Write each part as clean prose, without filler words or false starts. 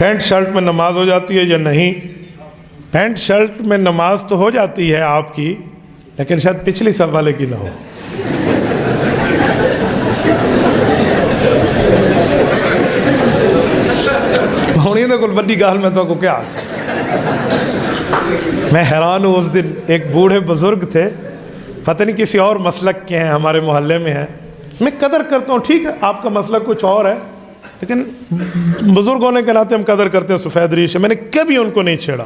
Pant shirt میں نماز ہو جاتی ہے یا نہیں؟ پینٹ شرٹ میں نماز تو ہو جاتی ہے آپ کی، لیکن شاید پچھلی صف والے کی نہ ہو۔ ہونی تو کوئی بڑی گال میں تو کو کیا، میں حیران ہوں۔ اس دن ایک بوڑھے بزرگ تھے، پتہ نہیں کسی اور مسلک کے ہیں، ہمارے محلے میں ہیں۔ میں قدر کرتا ہوں، ٹھیک ہے آپ کا مسلک کچھ اور ہے، لیکن بزرگ ہونے کے ناطے ہم قدر کرتے ہیں سفید ریش ہے۔ میں نے کبھی ان کو نہیں چھیڑا۔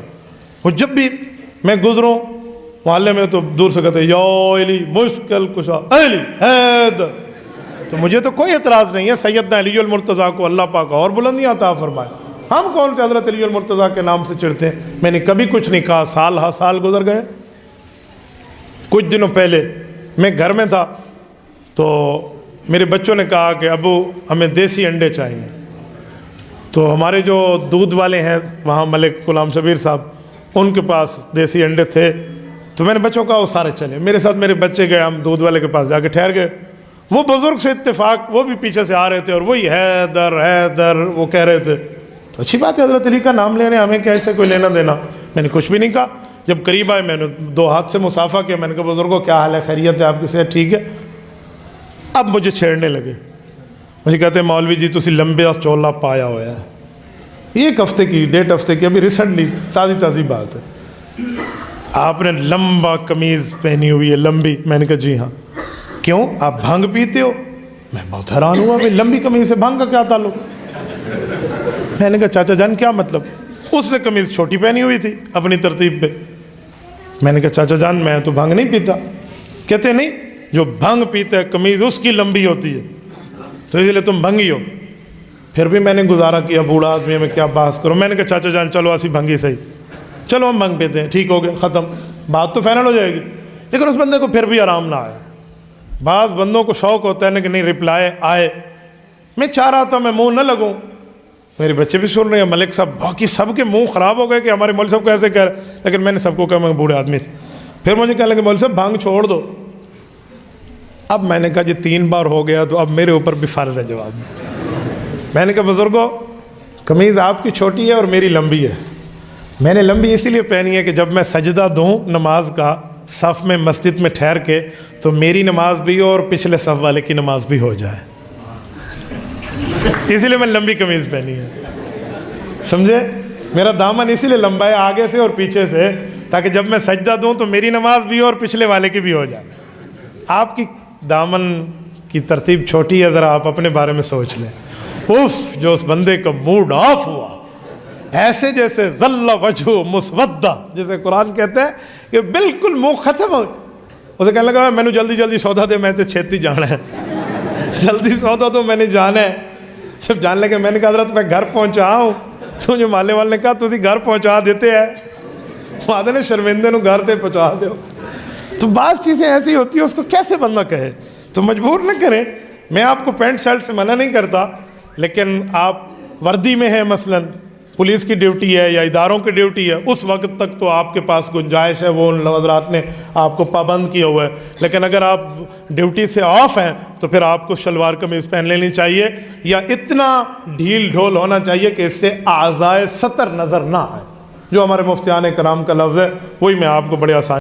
وہ جب بھی میں گزروں محلے میں تو دور سے کہتے ہیں یا علی مشکل کشا علی حیدر، تو مجھے تو کوئی اعتراض نہیں ہے، سیدنا علی المرتضیٰ کو اللہ پاک اور بلندیاں عطا فرمائے، ہم کون سے حضرت علی المرتضیٰ کے نام سے چڑھتے ہیں؟ میں نے کبھی کچھ نہیں کہا۔ سال ہا سال گزر گئے۔ کچھ دنوں پہلے میں گھر میں تھا تو میرے بچوں نے کہا کہ ابو ہمیں دیسی انڈے چاہیے، تو ہمارے جو دودھ والے ہیں وہاں ملک غلام شبیر صاحب، ان کے پاس دیسی انڈے تھے، تو میں نے بچوں کو کہا وہ سارے چلے میرے ساتھ۔ میرے بچے گئے، ہم دودھ والے کے پاس جا کے ٹھہر گئے۔ وہ بزرگ سے اتفاق وہ بھی پیچھے سے آ رہے تھے اور وہی حیدر حیدر وہ کہہ رہے تھے۔ تو اچھی بات ہے، حضرت علی کا نام لے رہے ہیں، ہمیں کیسے کوئی لینا دینا؟ میں نے کچھ بھی نہیں کہا۔ جب قریب آئے میں نے 2 ہاتھ سے مصافحہ کیا، میں نے کہا بزرگوں کیا حال ہے، خیریت ہے آپ کی صحت ٹھیک ہے؟ اب مجھے چھیڑنے لگے، مجھے کہتے ہیں مولوی جی تسی لمبے چولا پایا ہوا ہے۔ 1 ہفتے کی 1.5 ہفتے کی ابھی ریسنٹلی تازی بات ہے، آپ نے لمبا قمیض پہنی ہوئی ہے لمبی۔ میں نے کہا جی ہاں۔ کیوں آپ بھنگ پیتے ہو؟ میں بہت حیران ہوا، بھائی لمبی قمیض سے بھنگ کا کیا تعلق؟ میں نے کہا چاچا جان کیا مطلب؟ اس نے قمیض چھوٹی پہنی ہوئی تھی اپنی ترتیب پہ۔ میں نے کہا چاچا جان میں تو بھنگ نہیں پیتا۔ کہتے نہیں، جو بھنگ پیتا ہے قمیض اس کی لمبی ہوتی ہے، تو اس لیے تم بھنگی ہو۔ پھر بھی میں نے گزارا کیا، بوڑھا آدمی میں کیا بحث کروں۔ میں نے کہا چاچا جان چلو اسی بھنگی صحیح، چلو ہم بھنگ پیتے ہیں، ٹھیک ہو گیا، ختم، بات تو فائنل ہو جائے گی۔ لیکن اس بندے کو پھر بھی آرام نہ آیا۔ بعض بندوں کو شوق ہوتا ہے نا کہ نہیں رپلائی آئے۔ میں چاہ رہا تھا میں منہ نہ لگوں، میرے بچے بھی سن رہے ہیں، ملک صاحب باقی سب کے منہ خراب ہو گئے کہ ہمارے مولوی صاحب کو ایسے کہہ رہے، لیکن میں نے سب کو کہا میں بوڑھے آدمی۔ پھر مجھے کہنے لگے مولوی صاحب بھانگ چھوڑ دو۔ اب میں نے کہا جی 3 بار ہو گیا تو اب میرے اوپر بھی فرض ہے جواب۔ میں نے کہا بزرگوں قمیض آپ کی چھوٹی ہے اور میری لمبی ہے، میں نے لمبی اسی لیے پہنی ہے کہ جب میں سجدہ دوں نماز کا صف میں مسجد میں ٹھہر کے تو میری نماز بھی ہو اور پچھلے صف والے کی نماز بھی ہو جائے، اسی لیے میں لمبی قمیض پہنی ہے، سمجھے؟ میرا دامن اسی لیے لمبا ہے آگے سے اور پیچھے سے، تاکہ جب میں سجدہ دوں تو میری نماز بھی ہو اور پچھلے والے کی بھی ہو جائے۔ آپ کی دامن کی ترتیب چھوٹی ہے، ذرا آپ اپنے بارے میں سوچ لیں۔ جو اس بندے کا موڈ آف ہوا، ایسے جیسے ظل وجہ مسودہ، جیسے قرآن کہتے ہیں کہ بالکل منہ ختم ہو۔ اسے کہنے لگا میں نے جلدی سودا دے، میں تو چھیتی جانا ہے، جلدی سودا تو میں نے جانا ہے۔ جب جان لگے میں نے کہا حضرت میں گھر پہنچا ہوں، تو جو مالے والے نے کہا تسی گھر پہنچا دیتے ہیں، آدھے نے شرمندے نو گھر تے پہنچا دو۔ تو بعض چیزیں ایسی ہوتی ہیں اس کو کیسے بندہ کہے، تو مجبور نہ کریں۔ میں آپ کو پینٹ شرٹ سے منع نہیں کرتا، لیکن آپ وردی میں ہیں، مثلا پولیس کی ڈیوٹی ہے یا اداروں کی ڈیوٹی ہے، اس وقت تک تو آپ کے پاس گنجائش ہے، وہ ان حضرات نے آپ کو پابند کیا ہوا ہے۔ لیکن اگر آپ ڈیوٹی سے آف ہیں تو پھر آپ کو شلوار قمیض پہن لینی چاہیے، یا اتنا ڈھیل ڈھول ہونا چاہیے کہ اس سے اعضائے سطر نظر نہ آئے۔ جو ہمارے مفتیان کرام کا لفظ ہے وہی میں آپ کو بڑے آسان